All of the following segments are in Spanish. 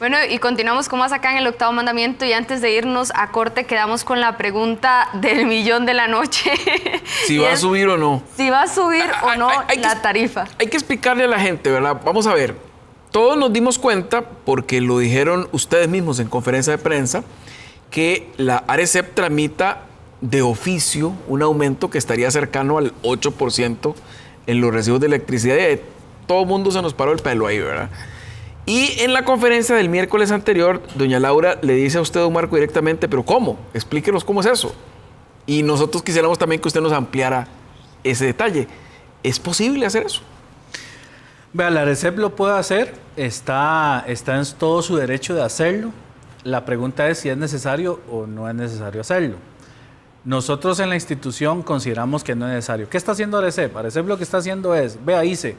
Bueno, y continuamos con más acá en el octavo mandamiento y antes de irnos a corte quedamos con la pregunta del millón de la noche. Si va a subir o no. Si va a subir o no la tarifa. Hay que explicarle a la gente, ¿verdad? Vamos a ver, todos nos dimos cuenta, porque lo dijeron ustedes mismos en conferencia de prensa, que la ARECEP tramita de oficio un aumento que estaría cercano al 8% en los recibos de electricidad. Y todo el mundo se nos paró el pelo ahí, ¿verdad? Y en la conferencia del miércoles anterior, doña Laura le dice a usted, don Marco, directamente, ¿pero cómo? Explíquenos cómo es eso. Y nosotros quisiéramos también que usted nos ampliara ese detalle. ¿Es posible hacer eso? Vea, la ARECEP lo puede hacer, está en todo su derecho de hacerlo. La pregunta es si es necesario o no es necesario hacerlo. Nosotros en la institución consideramos que no es necesario. ¿Qué está haciendo ARECEP? ARECEP lo que está haciendo es, vea, dice,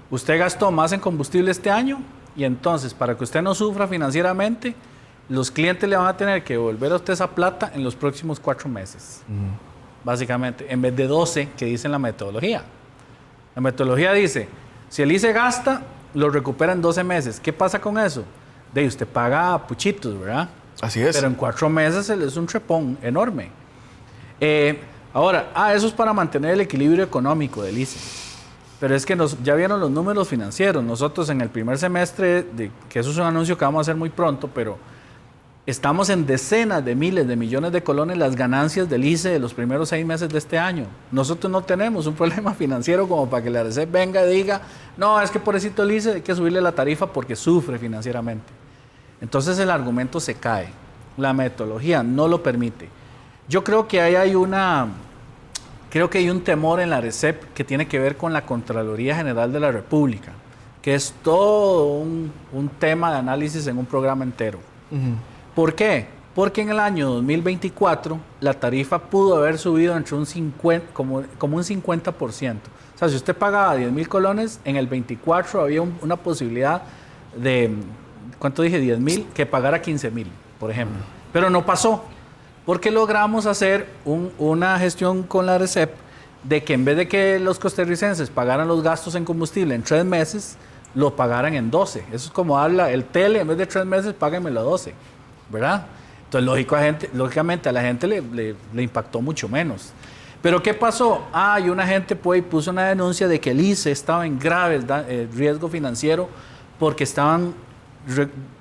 usted gastó más en combustible este año y entonces, para que usted no sufra financieramente, los clientes le van a tener que devolver a usted esa plata en los próximos 4 meses. Básicamente, en vez de 12 que dice en la metodología. La metodología dice, si el ICE gasta, lo recupera en 12 meses. ¿Qué pasa con eso? De usted paga puchitos, ¿verdad? Así es. Pero en 4 meses es un trepón enorme. Ahora, eso es para mantener el equilibrio económico del ICE. Pero es que ya vieron los números financieros. Nosotros en el primer semestre, que eso es un anuncio que vamos a hacer muy pronto, pero estamos en decenas de miles de millones de colones las ganancias del ICE de los primeros 6 meses de este año. Nosotros no tenemos un problema financiero como para que la ARECEP venga y diga, no, es que pobrecito el ICE hay que subirle la tarifa porque sufre financieramente. Entonces el argumento se cae. La metodología no lo permite. Yo creo que ahí hay un temor en la ARECEP que tiene que ver con la Contraloría General de la República, que es todo un tema de análisis en un programa entero. ¿Por qué? Porque en el año 2024 la tarifa pudo haber subido entre un 50, como un 50%. O sea, si usted pagaba 10,000 colones, en el 24 había una posibilidad de, ¿cuánto dije? 10,000, que pagara 15,000, por ejemplo. Pero no pasó. Porque logramos hacer una gestión con la ARECEP de que en vez de que los costarricenses pagaran los gastos en combustible en 3 meses, lo pagaran en 12. Eso es como habla el tele, en vez de 3 meses, páguenmelo a 12, ¿verdad? Entonces, lógicamente a la gente le impactó mucho menos. Pero ¿qué pasó? Y una gente puso una denuncia de que el ICE estaba en grave riesgo financiero porque estaban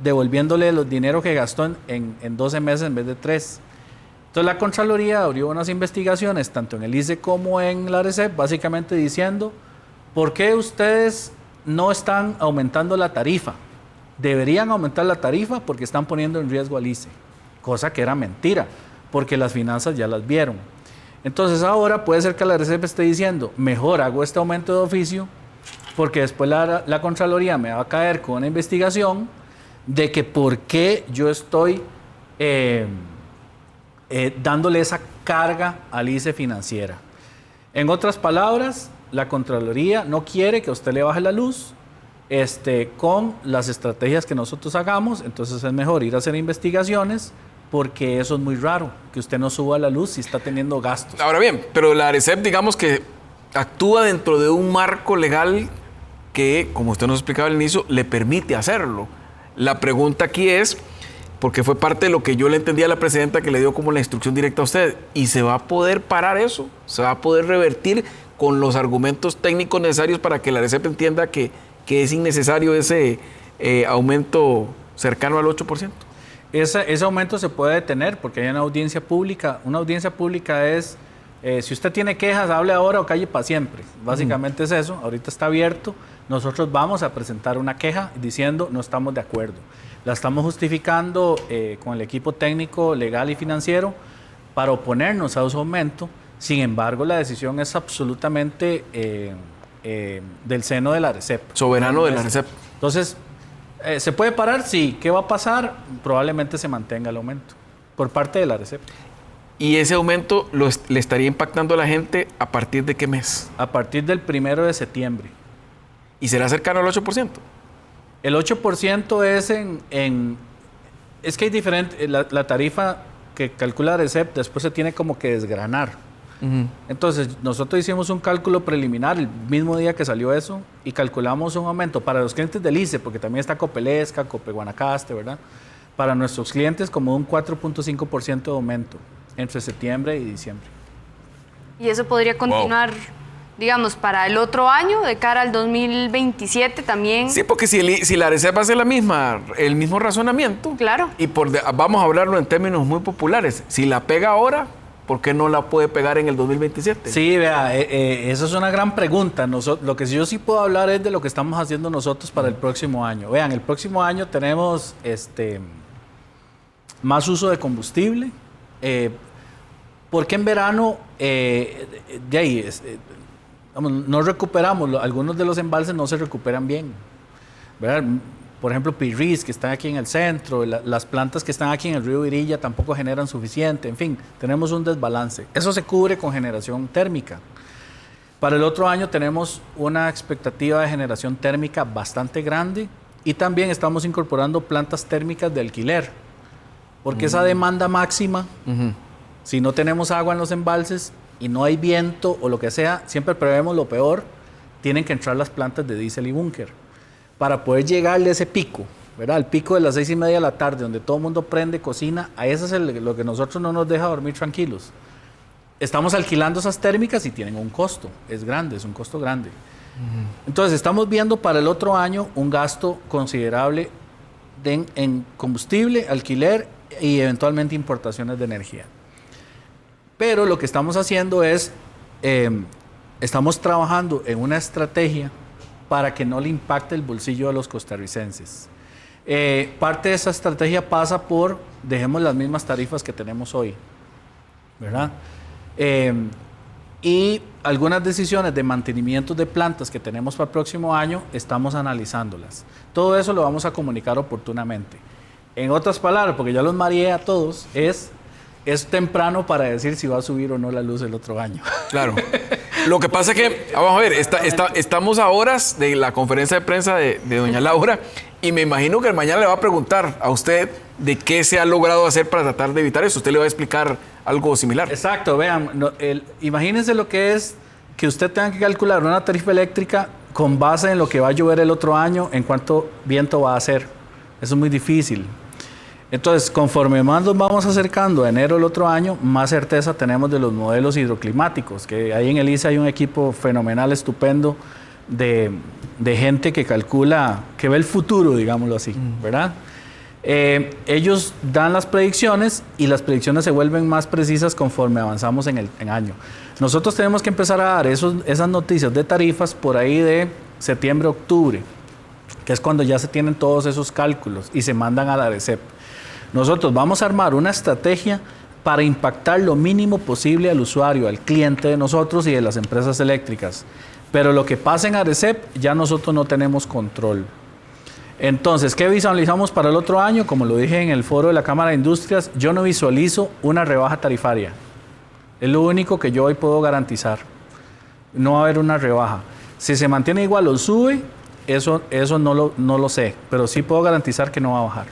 devolviéndole los dineros que gastó en 12 meses en vez de 3. Entonces la Contraloría abrió unas investigaciones, tanto en el ICE como en la ARECEP, básicamente diciendo, ¿por qué ustedes no están aumentando la tarifa? Deberían aumentar la tarifa porque están poniendo en riesgo al ICE, cosa que era mentira, porque las finanzas ya las vieron. Entonces ahora puede ser que la ARECEP esté diciendo, mejor hago este aumento de oficio, porque después la Contraloría me va a caer con una investigación de que por qué yo estoy dándole esa carga al ICE financiera. En otras palabras, la Contraloría no quiere que a usted le baje la luz con las estrategias que nosotros hagamos, entonces es mejor ir a hacer investigaciones porque eso es muy raro, que usted no suba la luz si está teniendo gastos. Ahora bien, pero la ARECEP, digamos que actúa dentro de un marco legal que, como usted nos explicaba al inicio, le permite hacerlo. La pregunta aquí es, porque fue parte de lo que yo le entendía a la presidenta que le dio como la instrucción directa a usted, ¿y se va a poder parar eso? ¿Se va a poder revertir con los argumentos técnicos necesarios para que la ARECEP entienda que es innecesario ese aumento cercano al 8%? Ese aumento se puede detener porque hay una audiencia pública. Una audiencia pública es, si usted tiene quejas, hable ahora o calle para siempre. Básicamente es eso. Ahorita está abierto. Nosotros vamos a presentar una queja diciendo no estamos de acuerdo. La estamos justificando con el equipo técnico, legal y financiero para oponernos a ese aumento. Sin embargo, la decisión es absolutamente del seno de la ARECEP. Soberano de la ARECEP. Entonces, ¿se puede parar? Sí. ¿Qué va a pasar? Probablemente se mantenga el aumento por parte de la ARECEP. ¿Y ese aumento le estaría impactando a la gente a partir de qué mes? A partir del 1 de septiembre. ¿Y será cercano al 8%? El 8% es es que hay diferente, la tarifa que calcula ARECEP después se tiene como que desgranar. Entonces, nosotros hicimos un cálculo preliminar el mismo día que salió eso y calculamos un aumento para los clientes del ICE, porque también está Copelesca, Copeguanacaste, ¿verdad? Para nuestros clientes como un 4.5% de aumento entre septiembre y diciembre. Y eso podría continuar, digamos, para el otro año, de cara al 2027 también. Sí, porque si la Arecep hace el mismo razonamiento, Claro. y vamos a hablarlo en términos muy populares, si la pega ahora, ¿por qué no la puede pegar en el 2027? Sí, vea, esa es una gran pregunta. Lo que yo sí puedo hablar es de lo que estamos haciendo nosotros para el próximo año. Vean, el próximo año tenemos más uso de combustible, porque en verano no recuperamos, algunos de los embalses no se recuperan bien, ¿verdad? Por ejemplo, Pirris, que está aquí en el centro, las plantas que están aquí en el río Virilla tampoco generan suficiente, en fin, tenemos un desbalance. Eso se cubre con generación térmica. Para el otro año tenemos una expectativa de generación térmica bastante grande y también estamos incorporando plantas térmicas de alquiler, porque esa demanda máxima, si no tenemos agua en los embalses y no hay viento o lo que sea, siempre prevemos lo peor, tienen que entrar las plantas de diésel y búnker para poder llegarle a ese pico, ¿verdad? El pico de las 6:30 de la tarde, donde todo el mundo prende, cocina, a eso es lo que nosotros no nos deja dormir tranquilos. Estamos alquilando esas térmicas y tienen un costo, es grande, es un costo grande. Entonces, estamos viendo para el otro año un gasto considerable en combustible, alquiler y eventualmente importaciones de energía. Pero lo que estamos haciendo es, estamos trabajando en una estrategia para que no le impacte el bolsillo de los costarricenses. Parte de esa estrategia pasa por, dejemos las mismas tarifas que tenemos hoy, ¿verdad? Y algunas decisiones de mantenimiento de plantas que tenemos para el próximo año, estamos analizándolas. Todo eso lo vamos a comunicar oportunamente. En otras palabras, porque ya los mareé a todos, es temprano para decir si va a subir o no la luz el otro año. Claro. Lo que pasa es que, vamos a ver, estamos a horas de la conferencia de prensa de doña Laura y me imagino que mañana le va a preguntar a usted de qué se ha logrado hacer para tratar de evitar eso. Usted le va a explicar algo similar. Exacto, vean, imagínense lo que es que usted tenga que calcular una tarifa eléctrica con base en lo que va a llover el otro año, en cuánto viento va a hacer. Eso es muy difícil. Entonces, conforme más nos vamos acercando a enero del otro año, más certeza tenemos de los modelos hidroclimáticos, que ahí en el ICE hay un equipo fenomenal, estupendo, de gente que calcula, que ve el futuro, digámoslo así, ¿verdad? Ellos dan las predicciones y las predicciones se vuelven más precisas conforme avanzamos en año. Nosotros tenemos que empezar a dar esas noticias de tarifas por ahí de septiembre, octubre, que es cuando ya se tienen todos esos cálculos y se mandan a la Arecep. Nosotros vamos a armar una estrategia para impactar lo mínimo posible al usuario, al cliente de nosotros y de las empresas eléctricas. Pero lo que pasa en Arecep ya nosotros no tenemos control. Entonces, ¿qué visualizamos para el otro año? Como lo dije en el foro de la Cámara de Industrias, yo no visualizo una rebaja tarifaria. Es lo único que yo hoy puedo garantizar. No va a haber una rebaja. Si se mantiene igual o sube, eso no lo sé, pero sí puedo garantizar que no va a bajar.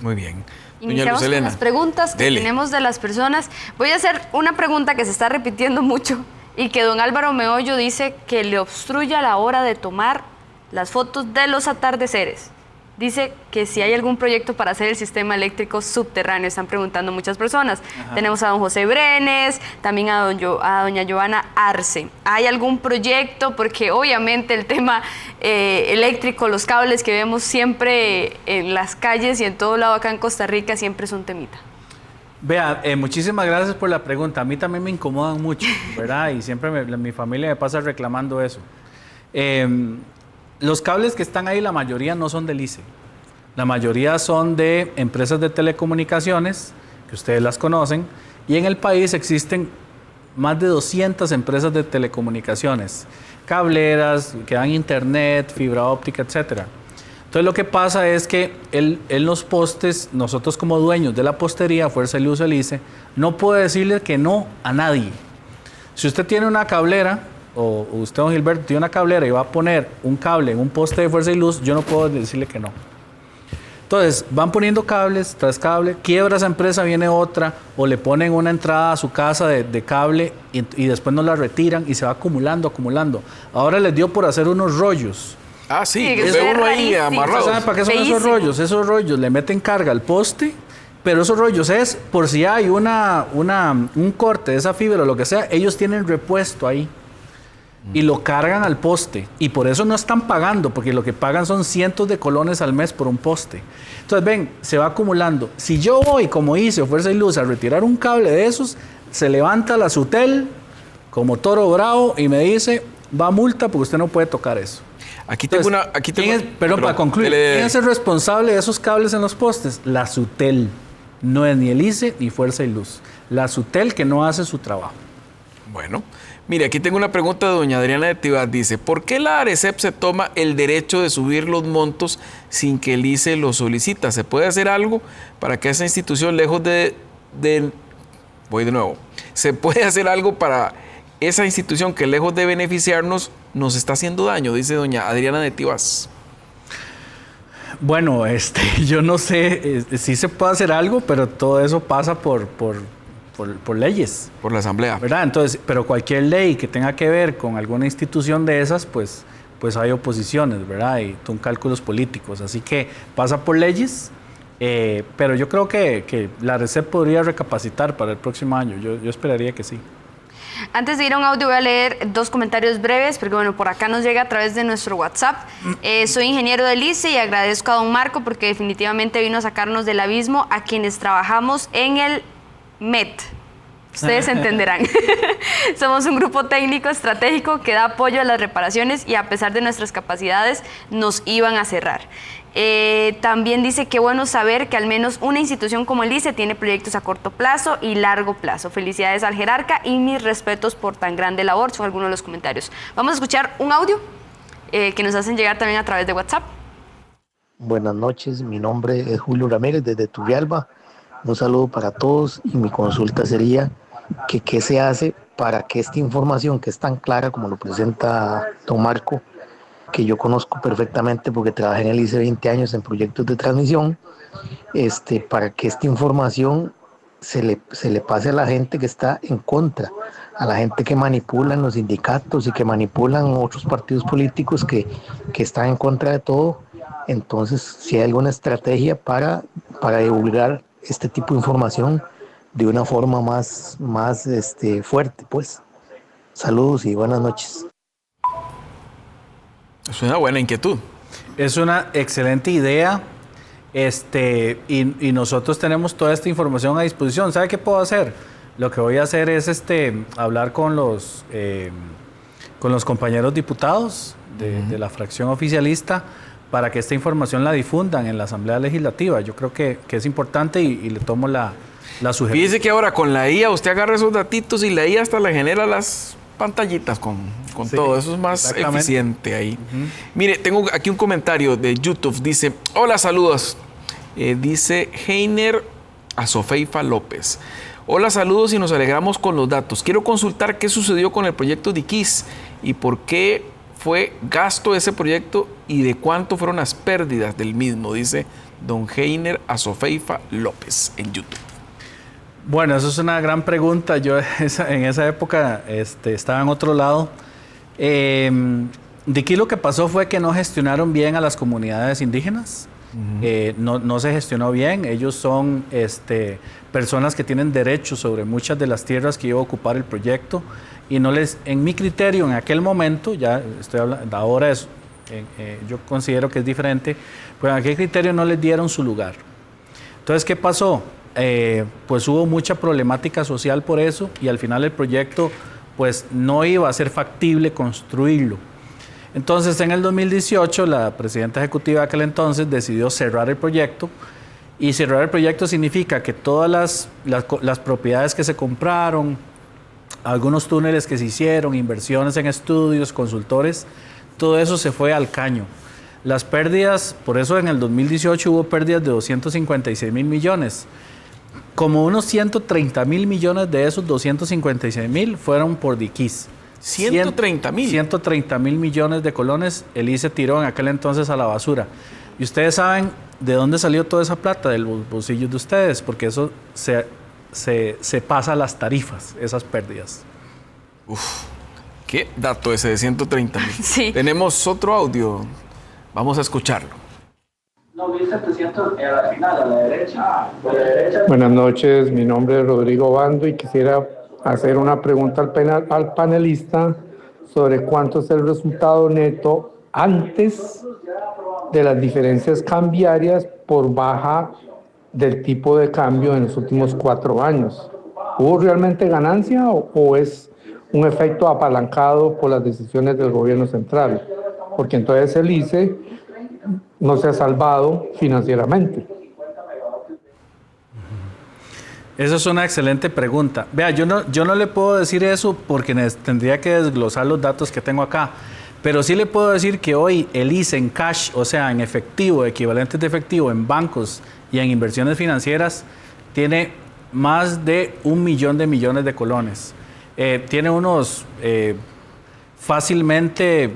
Muy bien. Iniciamos con las preguntas que tenemos de las personas. Voy a hacer una pregunta que se está repitiendo mucho y que don Álvaro Meollo dice que le obstruye a la hora de tomar las fotos de los atardeceres. Dice que si hay algún proyecto para hacer el sistema eléctrico subterráneo, están preguntando muchas personas. Ajá. Tenemos a don José Brenes, también a doña Joana Arce. ¿Hay algún proyecto? Porque obviamente el tema eléctrico, los cables que vemos siempre en las calles y en todo lado acá en Costa Rica siempre es un temita. Vea, muchísimas gracias por la pregunta. A mí también me incomodan mucho, ¿verdad? Y siempre mi familia me pasa reclamando eso. Los cables que están ahí, la mayoría no son del ICE. La mayoría son de empresas de telecomunicaciones, que ustedes las conocen, y en el país existen más de 200 empresas de telecomunicaciones, cableras, que dan internet, fibra óptica, etc. Entonces lo que pasa es que en los postes, nosotros como dueños de la postería, Fuerza de Luz del ICE, no puede decirle que no a nadie. Si usted tiene una cablera, o usted, don Gilberto, tiene una cablera y va a poner un cable en un poste de Fuerza y Luz, yo no puedo decirle que no. Entonces, van poniendo cables tras cable, quiebra esa empresa, viene otra, o le ponen una entrada a su casa de cable y después no la retiran y se va acumulando. Ahora les dio por hacer unos rollos. Ah, sí, Sí, ve uno ahí amarrado. ¿Saben para qué son Feísimo. esos rollos? Esos rollos le meten carga al poste, pero esos rollos es por si hay un corte de esa fibra o lo que sea, ellos tienen repuesto ahí. Y lo cargan al poste. Y por eso no están pagando, porque lo que pagan son cientos de colones al mes por un poste. Entonces, ven, se va acumulando. Si yo voy, como hice, Fuerza y Luz, a retirar un cable de esos, se levanta la SUTEL como toro bravo y me dice, va a multa porque usted no puede tocar eso. Aquí tengo Entonces, una... Aquí tengo, pero para concluir, dele. ¿quién es el responsable de esos cables en los postes? La SUTEL. No es ni el ICE ni Fuerza y Luz. La SUTEL que no hace su trabajo. Bueno, mire, aquí tengo una pregunta de doña Adriana de Tibás. Dice, ¿por qué la ARECEP se toma el derecho de subir los montos sin que el ICE lo solicita? ¿Se puede hacer algo para que esa institución, lejos voy de nuevo. ¿Se puede hacer algo para esa institución que lejos de beneficiarnos nos está haciendo daño? Dice doña Adriana de Tibás. Bueno, yo no sé si se puede hacer algo, pero todo eso pasa por leyes. Por la Asamblea. ¿Verdad? Entonces, pero cualquier ley que tenga que ver con alguna institución de esas, pues hay oposiciones, ¿verdad? Y son cálculos políticos. Así que pasa por leyes, pero yo creo que la ARECEP podría recapacitar para el próximo año. Yo esperaría que sí. Antes de ir a un audio voy a leer 2 comentarios breves, porque bueno, por acá nos llega a través de nuestro WhatsApp. Soy ingeniero del ICE y agradezco a don Marco porque definitivamente vino a sacarnos del abismo a quienes trabajamos en el MET. Ustedes entenderán. Somos un grupo técnico estratégico que da apoyo a las reparaciones y a pesar de nuestras capacidades nos iban a cerrar. También dice que bueno saber que al menos una institución como el ICE tiene proyectos a corto plazo y largo plazo. Felicidades al jerarca y mis respetos por tan grande labor. Son algunos de los comentarios. Vamos a escuchar un audio que nos hacen llegar también a través de WhatsApp. Buenas noches, mi nombre es Julio Ramírez desde Turrialba. Un saludo para todos y mi consulta sería que qué se hace para que esta información que es tan clara como lo presenta don Marco, que yo conozco perfectamente porque trabajé en el ICE 20 años en proyectos de transmisión, para que esta información se le pase a la gente que está en contra, a la gente que manipulan los sindicatos y que manipulan otros partidos políticos que están en contra de todo. Entonces, si hay alguna estrategia para divulgar este tipo de información de una forma más fuerte, pues. Saludos y buenas noches. Es una buena inquietud. Es una excelente idea. Y nosotros tenemos toda esta información a disposición. ¿Sabe qué puedo hacer? Lo que voy a hacer es hablar con los compañeros diputados de la fracción oficialista para que esta información la difundan en la Asamblea Legislativa. Yo creo que es importante y le tomo la sugerencia. Fíjese que ahora con la IA usted agarra esos datitos y la IA hasta le genera las pantallitas con sí, todo. Eso es más eficiente ahí. Mire, tengo aquí un comentario de YouTube. Dice, hola, saludos. Dice Heiner Asofeifa López. Hola, saludos y nos alegramos con los datos. Quiero consultar qué sucedió con el proyecto de Iquis y por qué fue gasto ese proyecto y de cuánto fueron las pérdidas del mismo, dice don Heiner Asofeifa López en YouTube. Bueno, eso es una gran pregunta. Yo en esa época estaba en otro lado. De aquí lo que pasó fue que no gestionaron bien a las comunidades indígenas. No se gestionó bien. Ellos son personas que tienen derechos sobre muchas de las tierras que iba a ocupar el proyecto y en mi criterio, en aquel momento, ya estoy hablando, ahora yo considero que es diferente, pero en aquel criterio no les dieron su lugar. Entonces, ¿qué pasó? Pues hubo mucha problemática social por eso y al final el proyecto pues no iba a ser factible construirlo. Entonces en el 2018 la presidenta ejecutiva de aquel entonces decidió cerrar el proyecto y cerrar el proyecto significa que todas las propiedades que se compraron, algunos túneles que se hicieron, inversiones en estudios, consultores, todo eso se fue al caño. Las pérdidas, por eso en el 2018 hubo pérdidas de 256.000 millones. Como unos 130.000 millones de esos 256.000 fueron por diquís. 130.000. 130.000 millones de colones el ICE tiró en aquel entonces a la basura. Y ustedes saben ¿de dónde salió toda esa plata? De los bolsillos de ustedes, porque eso se pasa a las tarifas, esas pérdidas. Qué dato ese de 130,000. Sí. Tenemos otro audio. Vamos a escucharlo. No, 1.700 a la final, a la derecha. Buenas noches, mi nombre es Rodrigo Bando y quisiera hacer una pregunta al panelista sobre cuánto es el resultado neto antes de las diferencias cambiarias por baja del tipo de cambio en los últimos 4 años. ¿Hubo realmente ganancia o es un efecto apalancado por las decisiones del gobierno central? Porque entonces el ICE no se ha salvado financieramente. Esa es una excelente pregunta. Vea, yo no le puedo decir eso porque tendría que desglosar los datos que tengo acá. Pero sí le puedo decir que hoy el ICE en cash, o sea, en efectivo, equivalentes de efectivo en bancos y en inversiones financieras, tiene más de 1 millón de millones de colones. Tiene fácilmente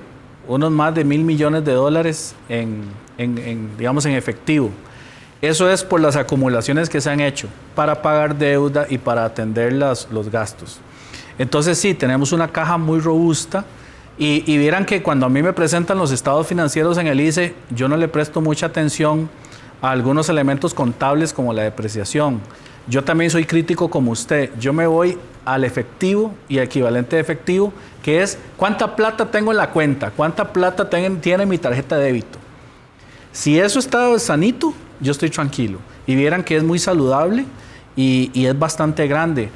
unos más de 1.000 millones de dólares digamos, en efectivo. Eso es por las acumulaciones que se han hecho para pagar deuda y para atender los gastos. Entonces sí, tenemos una caja muy robusta y vieran que cuando a mí me presentan los estados financieros en el ICE, yo no le presto mucha atención a algunos elementos contables como la depreciación. Yo también soy crítico como usted. Yo me voy al efectivo y equivalente de efectivo, que es cuánta plata tengo en la cuenta, cuánta plata tiene mi tarjeta de débito. Si eso está sanito, yo estoy tranquilo. Y vieran que es muy saludable y es bastante grande.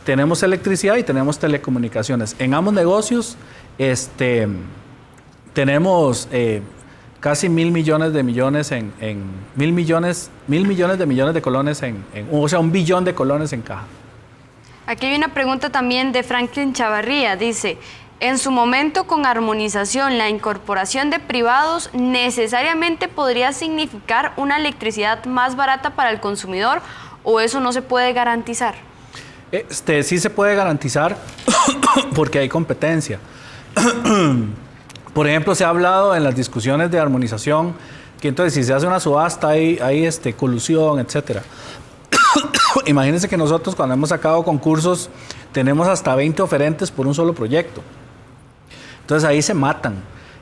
Tenemos electricidad y tenemos telecomunicaciones. En ambos negocios tenemos casi 1.000 millones de millones mil millones de millones de colones o sea, 1 billón de colones en caja. Aquí hay una pregunta también de Franklin Chavarría. Dice, en su momento con armonización, la incorporación de privados necesariamente podría significar una electricidad más barata para el consumidor, ¿o eso no se puede garantizar? Sí se puede garantizar porque hay competencia. Por ejemplo, se ha hablado en las discusiones de armonización que entonces si se hace una subasta hay colusión, etcétera. Imagínense que nosotros cuando hemos sacado concursos tenemos hasta 20 oferentes por un solo proyecto. Entonces ahí se matan.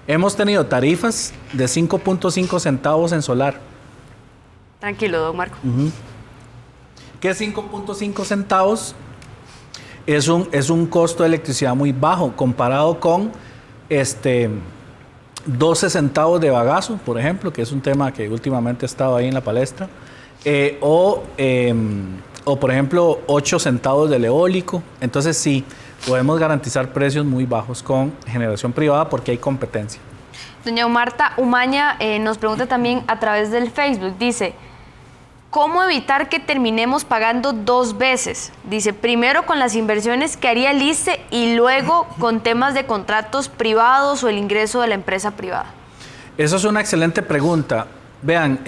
Hemos tenido tarifas de 5.5 centavos en solar. Tranquilo, don Marco. Que 5.5 centavos es un costo de electricidad muy bajo comparado con 12 centavos de bagazo, por ejemplo, que es un tema que últimamente ha estado ahí en la palestra, o por ejemplo 8 centavos del eólico. Entonces sí, podemos garantizar precios muy bajos con generación privada porque hay competencia. Doña Marta Umaña nos pregunta también a través del Facebook, dice, ¿cómo evitar que terminemos pagando 2 veces? Dice, primero con las inversiones que haría el ICE y luego con temas de contratos privados o el ingreso de la empresa privada. Eso es una excelente pregunta. Vean,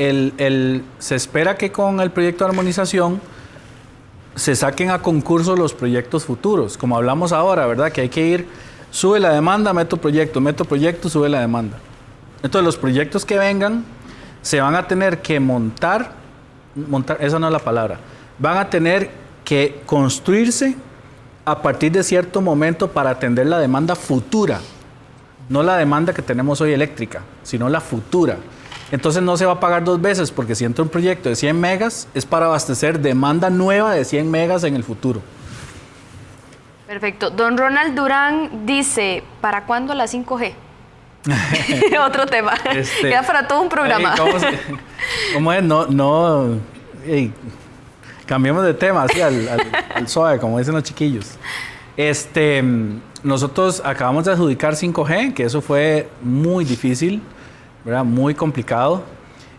se espera que con el proyecto de armonización se saquen a concurso los proyectos futuros, como hablamos ahora, ¿verdad? Que hay que ir, sube la demanda, meto proyecto, sube la demanda. Entonces los proyectos que vengan se van a tener que montar, esa no es la palabra, van a tener que construirse a partir de cierto momento para atender la demanda futura, no la demanda que tenemos hoy eléctrica, sino la futura. Entonces no se va a pagar 2 veces, porque si entra un proyecto de 100 megas, es para abastecer demanda nueva de 100 megas en el futuro. Perfecto. Don Ronald Durán dice, ¿para cuándo la 5G? Otro tema. Queda para todo un programa. ¿Cómo es? Cambiemos de tema, así al suave, como dicen los chiquillos. Nosotros acabamos de adjudicar 5G, que eso fue muy difícil, ¿verdad? Muy complicado.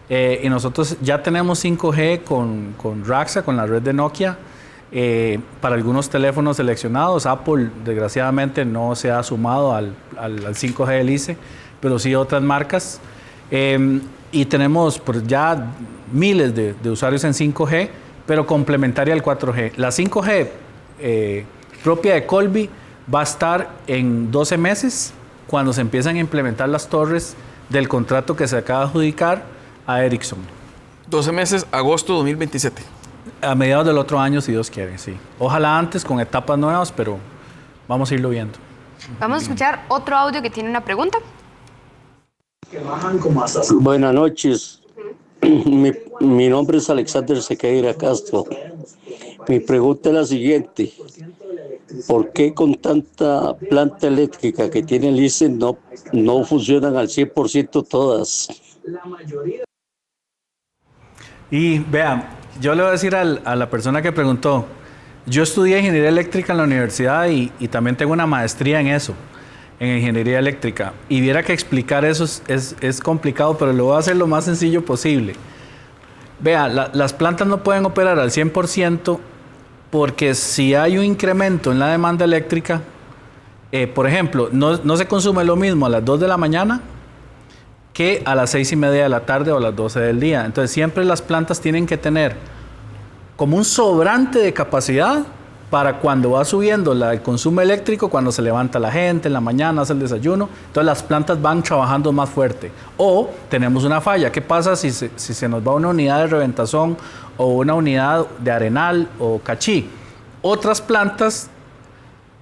Y nosotros ya tenemos 5G con Raxa, con la red de Nokia, para algunos teléfonos seleccionados. Apple, desgraciadamente, no se ha sumado al 5G del ICE, pero sí otras marcas. Y tenemos pues, ya miles de usuarios en 5G, pero complementaria al 4G. La 5G propia de Colby va a estar en 12 meses, cuando se empiezan a implementar las torres del contrato que se acaba de adjudicar a Ericsson. 12 meses, agosto 2027. A mediados del otro año, si Dios quiere, sí. Ojalá antes, con etapas nuevas, pero vamos a irlo viendo. Vamos a escuchar otro audio que tiene una pregunta. Buenas noches. Mi nombre es Alexander Sequeira Castro. Mi pregunta es la siguiente. ¿Por qué con tanta planta eléctrica que tiene el ICE no funcionan al 100% todas? Y vean, yo le voy a decir a la persona que preguntó, yo estudié ingeniería eléctrica en la universidad y también tengo una maestría en eso, en ingeniería eléctrica. Y viera que explicar eso es complicado, pero lo voy a hacer lo más sencillo posible. Vea, las plantas no pueden operar al 100% porque si hay un incremento en la demanda eléctrica, por ejemplo, no se consume lo mismo a las 2 de la mañana que a las 6:30 de la tarde o a las 12 del día. Entonces siempre las plantas tienen que tener como un sobrante de capacidad para cuando va subiendo el consumo eléctrico, cuando se levanta la gente en la mañana, hace el desayuno, entonces las plantas van trabajando más fuerte. O tenemos una falla. ¿Qué pasa si se nos va una unidad de reventazón o una unidad de arenal o cachí? Otras plantas,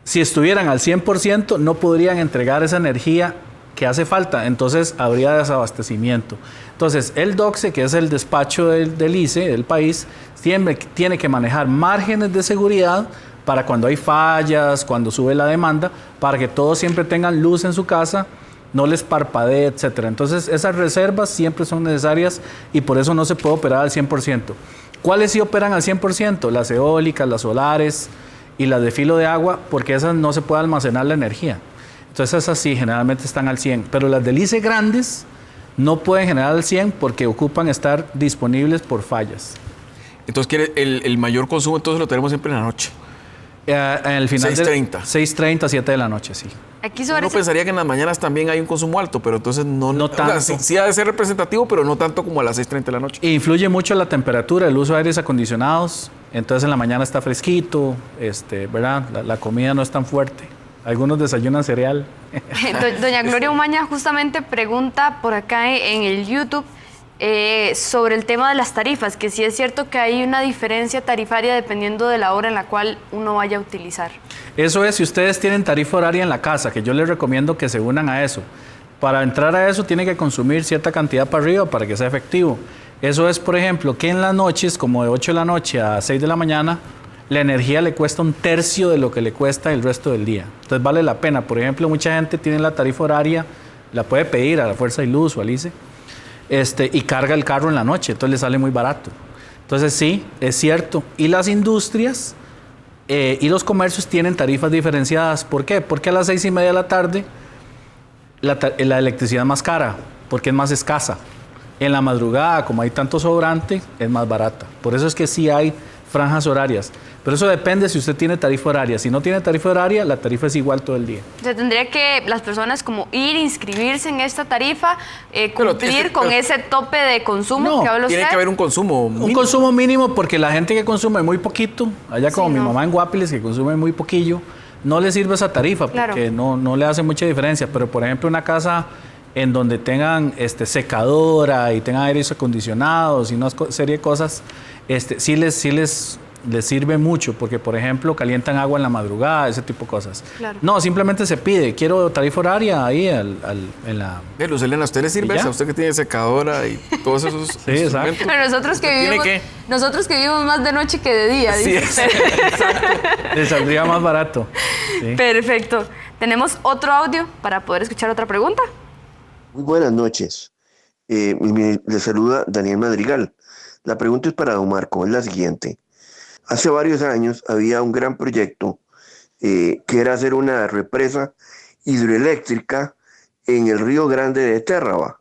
si estuvieran al 100%, no podrían entregar esa energía que hace falta, entonces habría desabastecimiento. Entonces, el DOCSE, que es el despacho del ICE, del país, siempre tiene que manejar márgenes de seguridad para cuando hay fallas, cuando sube la demanda, para que todos siempre tengan luz en su casa, no les parpadee, etc. Entonces, esas reservas siempre son necesarias y por eso no se puede operar al 100%. ¿Cuáles sí operan al 100%? Las eólicas, las solares y las de filo de agua, porque esas no se puede almacenar la energía. Entonces esas sí, generalmente están al 100, pero las del ICE grandes no pueden generar al 100 porque ocupan estar disponibles por fallas. Entonces, el mayor consumo entonces lo tenemos siempre en la noche. En el final 6:30. 6:30, 7 de la noche, sí. Aquí sobre Uno pensaría que en las mañanas también hay un consumo alto, pero entonces no tanto. O sea, sí ha de ser representativo, pero no tanto como a las 6:30 de la noche. Influye mucho la temperatura, el uso de aires acondicionados, entonces en la mañana está fresquito, ¿verdad? La comida no es tan fuerte. Algunos desayunan cereal. Doña Gloria Umaña justamente pregunta por acá en el YouTube sobre el tema de las tarifas, que sí es cierto que hay una diferencia tarifaria dependiendo de la hora en la cual uno vaya a utilizar. Eso es, si ustedes tienen tarifa horaria en la casa, que yo les recomiendo que se unan a eso. Para entrar a eso tiene que consumir cierta cantidad para arriba para que sea efectivo. Eso es, por ejemplo, que en las noches, como de 8 de la noche a 6 de la mañana, la energía le cuesta 1/3 de lo que le cuesta el resto del día. Entonces vale la pena. Por ejemplo, mucha gente tiene la tarifa horaria, la puede pedir a la Fuerza y Luz o al ICE, y carga el carro en la noche, entonces le sale muy barato. Entonces sí, es cierto. Y las industrias y los comercios tienen tarifas diferenciadas. ¿Por qué? Porque a las 6:30 de la tarde la electricidad es más cara, porque es más escasa. En la madrugada, como hay tanto sobrante, es más barata. Por eso es que sí hay franjas horarias. Pero eso depende si usted tiene tarifa horaria. Si no tiene tarifa horaria, la tarifa es igual todo el día. O sea, tendría que las personas como ir, inscribirse en esta tarifa, cumplir con ese tope de consumo que habla usted. Tiene que haber un consumo mínimo. Un consumo mínimo, porque la gente que consume muy poquito, allá como mi mamá en Guapiles, que consume muy poquillo, no le sirve esa tarifa, porque no le hace mucha diferencia. Pero, por ejemplo, una casa en donde tengan secadora y tengan aires acondicionados y una serie de cosas, sí les sirve mucho, porque por ejemplo calientan agua en la madrugada, ese tipo de cosas. Claro. No, simplemente se pide, quiero tarifa horaria ahí en la... Luz Helena, ¿a usted le sirve eso? ¿A usted que tiene secadora y todos esos sí, exacto. Pero nosotros que vivimos más de noche que de día. Sí, exacto. Les saldría más barato. Sí. Perfecto. Tenemos otro audio para poder escuchar otra pregunta. Muy buenas noches. Le saluda Daniel Madrigal. La pregunta es para don Marco, es la siguiente. Hace varios años había un gran proyecto que era hacer una represa hidroeléctrica en el Río Grande de Térraba.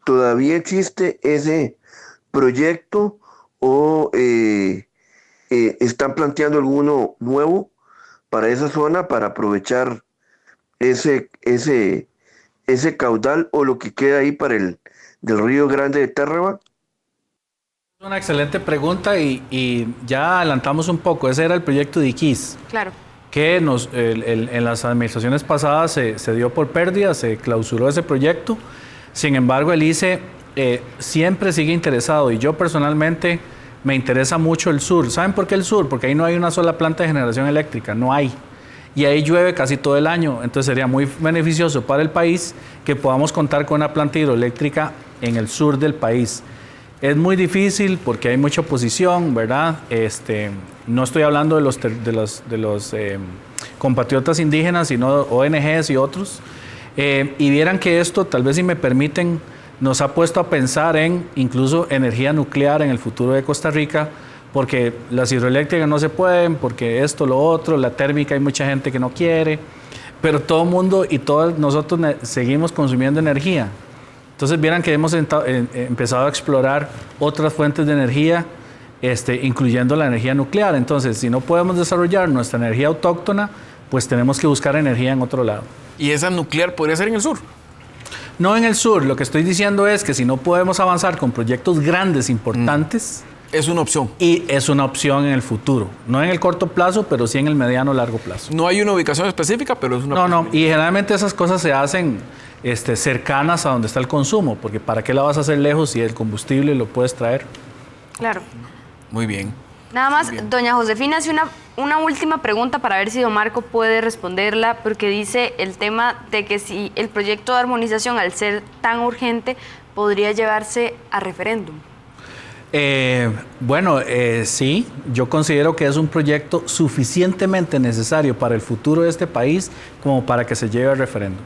¿Todavía existe ese proyecto o están planteando alguno nuevo para esa zona para aprovechar ese caudal o lo que queda ahí para del Río Grande de Térraba? Una excelente pregunta y ya adelantamos un poco. Ese era el proyecto de Iquís. Claro. Que en las administraciones pasadas se dio por pérdida, se clausuró ese proyecto. Sin embargo, el ICE siempre sigue interesado, y yo personalmente me interesa mucho el sur. ¿Saben por qué el sur? Porque ahí no hay una sola planta de generación eléctrica, no hay. Y ahí llueve casi todo el año, entonces sería muy beneficioso para el país que podamos contar con una planta hidroeléctrica en el sur del país. Es muy difícil porque hay mucha oposición, ¿verdad? No estoy hablando de los compatriotas indígenas, sino ONGs y otros. Y vieran que esto, tal vez si me permiten, nos ha puesto a pensar en incluso energía nuclear en el futuro de Costa Rica, porque las hidroeléctricas no se pueden, porque esto, lo otro, la térmica hay mucha gente que no quiere, pero todo el mundo y todos nosotros seguimos consumiendo energía. Entonces vieran que hemos empezado a explorar otras fuentes de energía, incluyendo la energía nuclear. Entonces, si no podemos desarrollar nuestra energía autóctona, pues tenemos que buscar energía en otro lado. ¿Y esa nuclear podría ser en el sur? No en el sur. Lo que estoy diciendo es que si no podemos avanzar con proyectos grandes, importantes... Es una opción. Y es una opción en el futuro. No en el corto plazo, pero sí en el mediano largo plazo. No hay una ubicación específica, pero es una... No. Y generalmente esas cosas se hacen cercanas a donde está el consumo, porque ¿para qué la vas a hacer lejos si el combustible lo puedes traer? Claro. Muy bien. Nada más, doña Josefina hace una última pregunta para ver si don Marco puede responderla, porque dice el tema de que si el proyecto de armonización, al ser tan urgente, podría llevarse a referéndum. Sí, yo considero que es un proyecto suficientemente necesario para el futuro de este país como para que se lleve al referéndum.